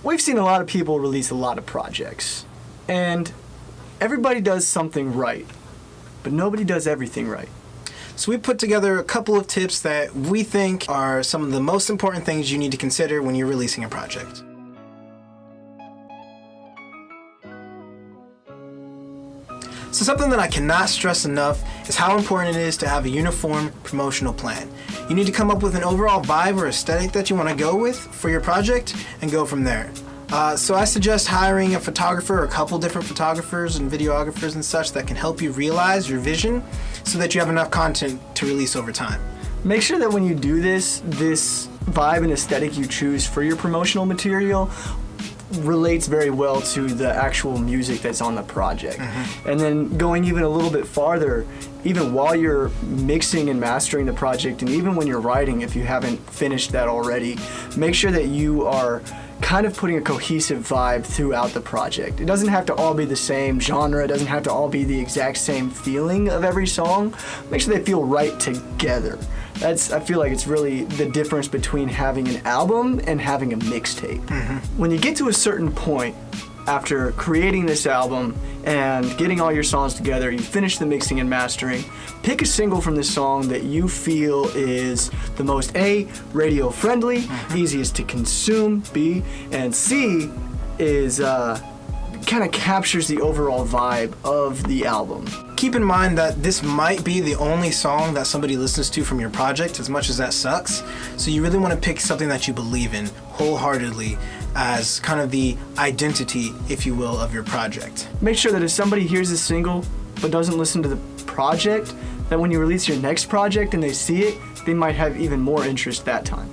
We've seen a lot of people release a lot of projects, and everybody does something right, but nobody does everything right. So we put together a couple of tips that we think are some of the most important things you need to consider when you're releasing a project. So something that I cannot stress enough is how important it is to have a uniform promotional plan. You need to come up with an overall vibe or aesthetic that you want to go with for your project and go from there. So I suggest hiring a photographer or a couple different photographers and videographers and such that can help you realize your vision so that you have enough content to release over time. Make sure that when you do this vibe and aesthetic you choose for your promotional material relates very well to the actual music that's on the project. And then going even a little bit farther, even while you're mixing and mastering the project, and even when you're writing, if you haven't finished that already, make sure that you are kind of putting a cohesive vibe throughout the project. It doesn't have to all be the same genre, it doesn't have to all be the exact same feeling of every song. Make sure they feel right together. I feel like it's really the difference between having an album and having a mixtape. When you get to a certain point after creating this album and getting all your songs together, you finish the mixing and mastering, pick a single from this song that you feel is the most A, radio friendly, easiest to consume, B, and C is kind of captures the overall vibe of the album. Keep in mind that this might be the only song that somebody listens to from your project, as much as that sucks. So you really want to pick something that you believe in wholeheartedly as kind of the identity, if you will, of your project. Make sure that if somebody hears a single but doesn't listen to the project, that when you release your next project and they see it, they might have even more interest that time.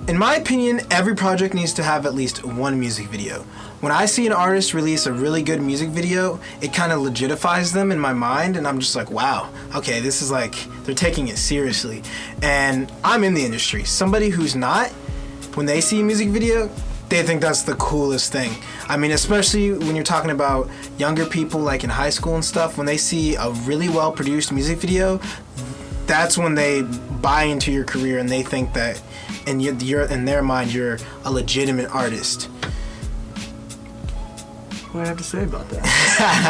In my opinion, every project needs to have at least one music video. When I see an artist release a really good music video, it kind of legitifies them in my mind, and I'm just like, wow, okay, this is like, they're taking it seriously. And I'm in the industry. Somebody who's not, when they see a music video, they think that's the coolest thing. I mean, especially when you're talking about younger people like in high school and stuff, when they see a really well-produced music video, that's when they buy into your career and they think that in their mind you're a legitimate artist. What do I have to say about that?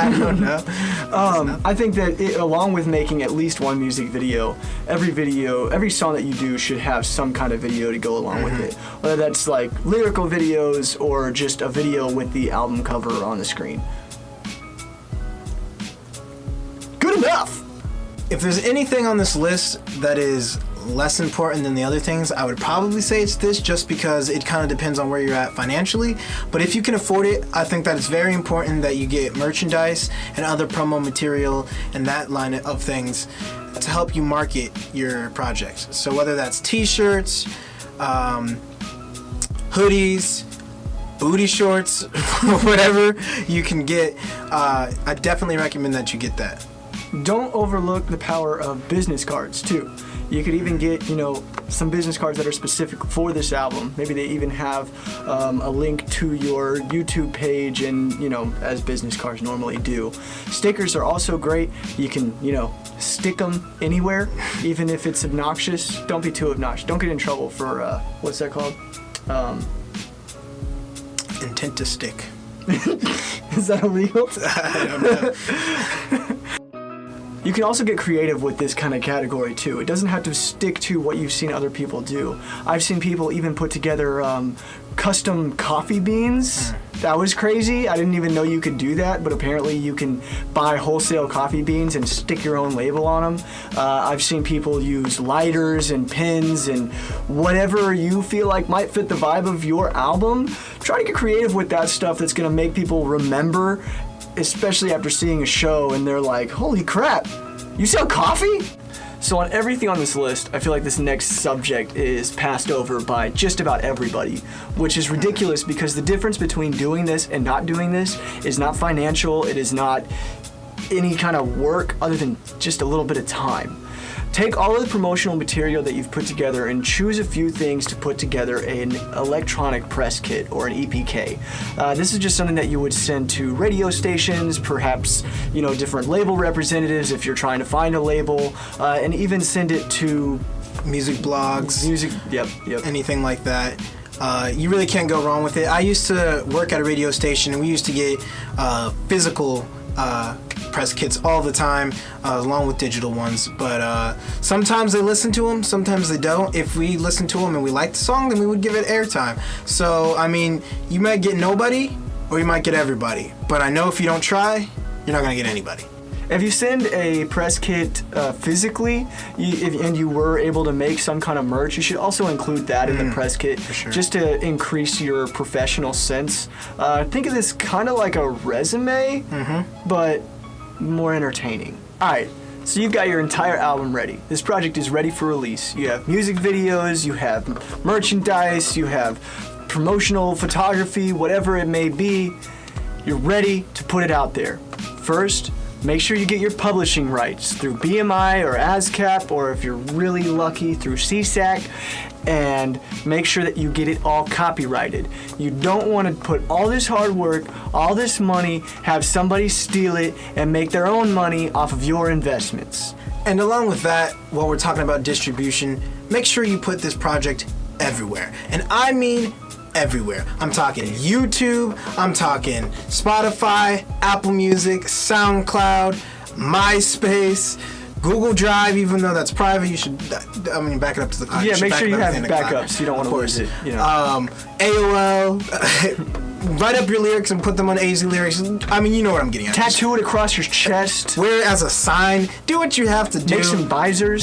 I don't know. I think that along with making at least one music video, every song that you do should have some kind of video to go along with it. Whether that's like lyrical videos or just a video with the album cover on the screen. Good enough! If there's anything on this list that is less important than the other things, I would probably say it's this, just because it kind of depends on where you're at financially. But if you can afford it, I think that it's very important that you get merchandise and other promo material and that line of things to help you market your projects. So whether that's t-shirts, hoodies, booty shorts, whatever you can get, I definitely recommend that you get that. Don't overlook the power of business cards too. You could even get, some business cards that are specific for this album. Maybe they even have a link to your YouTube page and, as business cards normally do. Stickers are also great. You can, stick them anywhere, even if it's obnoxious. Don't be too obnoxious. Don't get in trouble for, what's that called? Intent to stick. Is that illegal? I don't know. You can also get creative with this kind of category too. It doesn't have to stick to what you've seen other people do. I've seen people even put together custom coffee beans. That was crazy. I didn't even know you could do that, but apparently you can buy wholesale coffee beans and stick your own label on them. I've seen people use lighters and pins and whatever you feel like might fit the vibe of your album. Try to get creative with that stuff that's gonna make people remember, especially after seeing a show and they're like, holy crap, you sell coffee? So on everything on this list, I feel like this next subject is passed over by just about everybody, which is ridiculous because the difference between doing this and not doing this is not financial, it is not any kind of work other than just a little bit of time. Take all of the promotional material that you've put together and choose a few things to put together an electronic press kit or an EPK. This is just something that you would send to radio stations, perhaps different label representatives if you're trying to find a label, and even send it to music blogs, yep, anything like that. You really can't go wrong with it. I used to work at a radio station, and we used to get physical press kits all the time, along with digital ones. But sometimes they listen to them, sometimes they don't. If we listen to them and we like the song, then we would give it airtime. So, I mean, you might get nobody, or you might get everybody. But I know if you don't try, you're not going to get anybody. If you send a press kit physically, and you were able to make some kind of merch, you should also include that in the press kit, sure. just to increase your professional sense. Think of this kind of like a resume, but more entertaining. All right, so you've got your entire album ready. This project is ready for release. You have music videos, you have merchandise, you have promotional photography, whatever it may be. You're ready to put it out there. First, make sure you get your publishing rights through BMI or ASCAP, or if you're really lucky, through CSAC, and make sure that you get it all copyrighted. You don't want to put all this hard work, all this money, have somebody steal it and make their own money off of your investments. And along with that, while we're talking about distribution, make sure you put this project everywhere. And I mean everywhere. I'm talking YouTube, I'm talking Spotify, Apple Music, SoundCloud, MySpace, Google Drive, even though that's private, you should, back it up to the cloud. Yeah, make sure you have everything to the backups. You don't want to lose it. You know. AOL, write up your lyrics and put them on AZ Lyrics. I mean, you know what I'm getting at. Tattoo it across your chest. Wear it as a sign. Do what you have to do. Make some visors.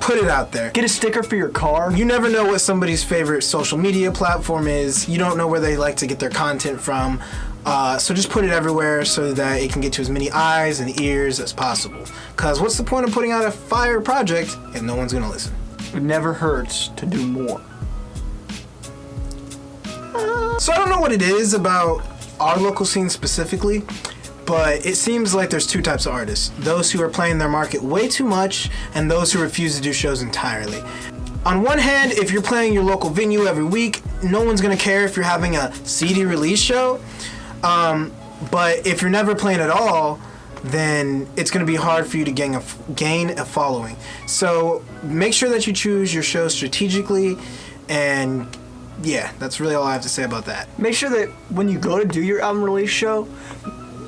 Put it out there. Get a sticker for your car. You never know what somebody's favorite social media platform is. You don't know where they like to get their content from. So just put it everywhere so that it can get to as many eyes and ears as possible. Because what's the point of putting out a fire project if no one's going to listen? It never hurts to do more. So I don't know what it is about our local scene specifically, but it seems like there's two types of artists. Those who are playing their market way too much, and those who refuse to do shows entirely. On one hand, if you're playing your local venue every week, no one's gonna care if you're having a CD release show. But if you're never playing at all, then it's gonna be hard for you to gain a following. So make sure that you choose your show strategically, and yeah, that's really all I have to say about that. Make sure that when you go to do your album release show,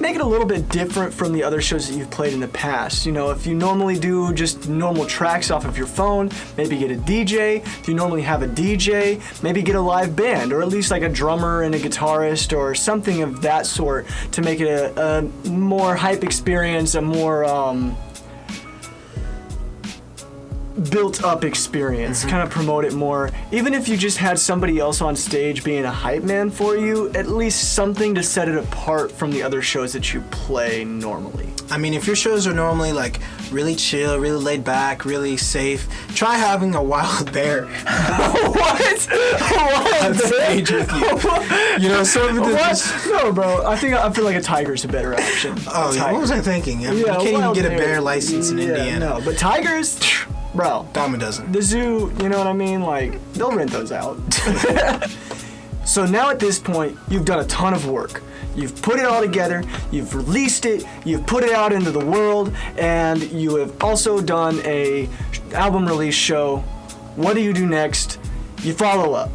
make it a little bit different from the other shows that you've played in the past. You know, if you normally do just normal tracks off of your phone, maybe get a DJ. If you normally have a DJ, maybe get a live band, or at least like a drummer and a guitarist or something of that sort to make it a more hype experience, a more built-up experience, kind of promote it more. Even if you just had somebody else on stage being a hype man for you, at least something to set it apart from the other shows that you play normally. I mean, if your shows are normally like really chill, really laid back, really safe, try having a wild bear What? on stage with you. You know, something that just... No, bro. I feel like a tiger's a better option. Oh, yeah. What was I thinking? I mean, you can't even get a bear license in Indiana. No, but tigers, bro. Dime a dozen. The zoo, you know what I mean? Like, they'll rent those out. So now at this point, you've done a ton of work. You've put it all together, you've released it, you've put it out into the world, and you have also done a album release show. What do you do next? You follow up.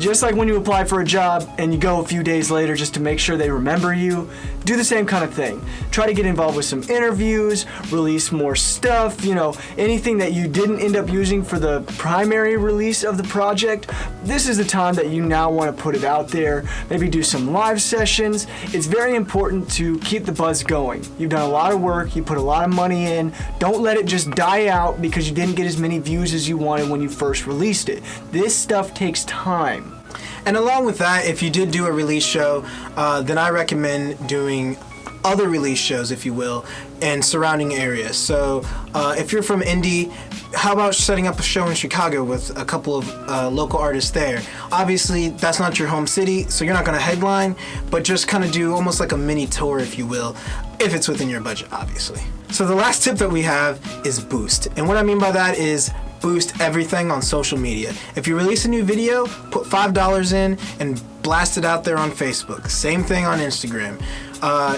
Just like when you apply for a job and you go a few days later just to make sure they remember you, do the same kind of thing. Try to get involved with some interviews, release more stuff, you know, anything that you didn't end up using for the primary release of the project. This is the time that you now want to put it out there, maybe do some live sessions. It's very important to keep the buzz going. You've done a lot of work, you put a lot of money in. Don't let it just die out because you didn't get as many views as you wanted when you first released it. This stuff takes time. And along with that, if you did do a release show, then I recommend doing other release shows, if you will, in surrounding areas. So if you're from Indy, how about setting up a show in Chicago with a couple of local artists there? Obviously, that's not your home city, so you're not going to headline, but just kind of do almost like a mini tour, if you will, if it's within your budget, obviously. So the last tip that we have is boost. And what I mean by that is boost everything on social media. If you release a new video, put $5 in and blast it out there on Facebook. Same thing on Instagram.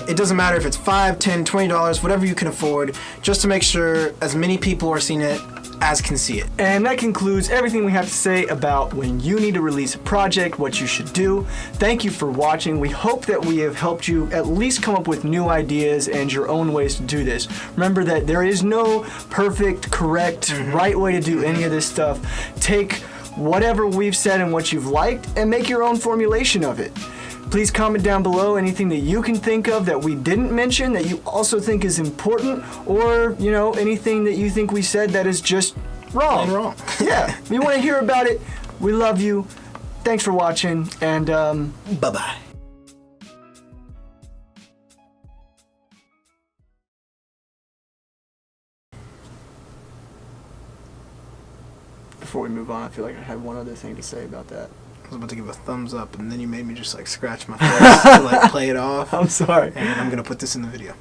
It doesn't matter if it's $5, $10, $20, whatever you can afford, just to make sure as many people are seeing it as can see it. And that concludes everything we have to say about when you need to release a project, what you should do. Thank you for watching. We hope that we have helped you at least come up with new ideas and your own ways to do this. Remember that there is no perfect, correct, right way to do any of this stuff. Take whatever we've said and what you've liked and make your own formulation of it. Please comment down below anything that you can think of that we didn't mention that you also think is important, or, you know, anything that you think we said that is just wrong. Wrong. Yeah, we want to hear about it. We love you. Thanks for watching, and Bye-bye. before we move on, I feel like I had one other thing to say about that. I was about to give a thumbs up, and then you made me just like scratch my face to like play it off. I'm sorry. And I'm gonna put this in the video.